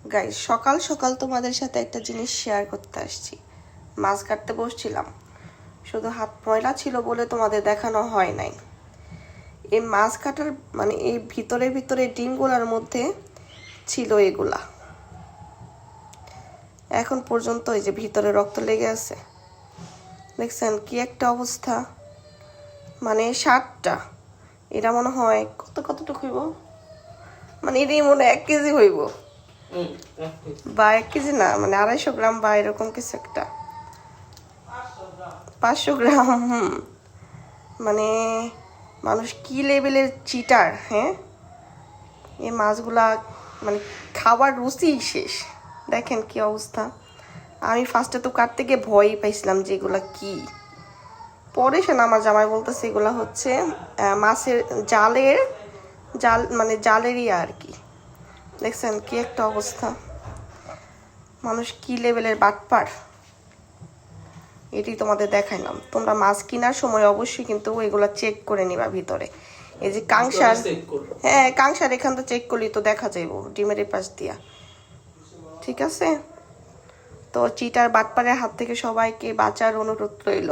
Guys সকাল সকাল তোমাদের সাথে একটা জিনিস শেয়ার করতে আসছি। মাছ কাটতে বসছিলাম, শুধু হাত ময়লা ছিল বলে তোমাদের দেখানো হয় নাই। এই মাছ কাটার মানে এই ভিতরে ভিতরে ডিমগুলার মধ্যে ছিল এগুলা। এখন পর্যন্ত এই যে ভিতরে রক্ত লেগে আছে, দেখছেন কি একটা অবস্থা। মানে শার্টটা এটা মনে হয় কতটুকু হইব, মানে এটাই মনে হয় 1 কেজি হইব, বা 1 কেজি না, মানে 250 গ্রাম বা এরকম কিছু একটা, 500 গ্রাম। মানে মানুষ কি লেভেলের চিটার, হ্যাঁ। এই মাছগুলা মানে খাবার রুচি শেষ। দেখেন কি অবস্থা। আমি ফার্স্টে তো কাটতে গিয়ে ভয়ই পাইছিলাম যে এগুলা কি। পরে সে আমার জামাই বলতেছে এগুলা হচ্ছে মাছের জাল, মানে জালেরই আর কি। দেখছেন কি একটা অবস্থা। মানুষ কি লেভেলের বাটপার, এটি তোমাদের দেখাইলাম। তোমরা মাছ কেনার সময় অবশ্যই কিন্তু এগুলা চেক করে নিবা ভিতরে। এই যে কাংসার, হ্যাঁ কাংসার এখান তো চেক করলি তো দেখা যাইব ডিমের পাশ দিয়া, ঠিক আছে। তো চিটার বাটপারের হাত থেকে সবাইকে বাঁচার অনুরোধ রইল।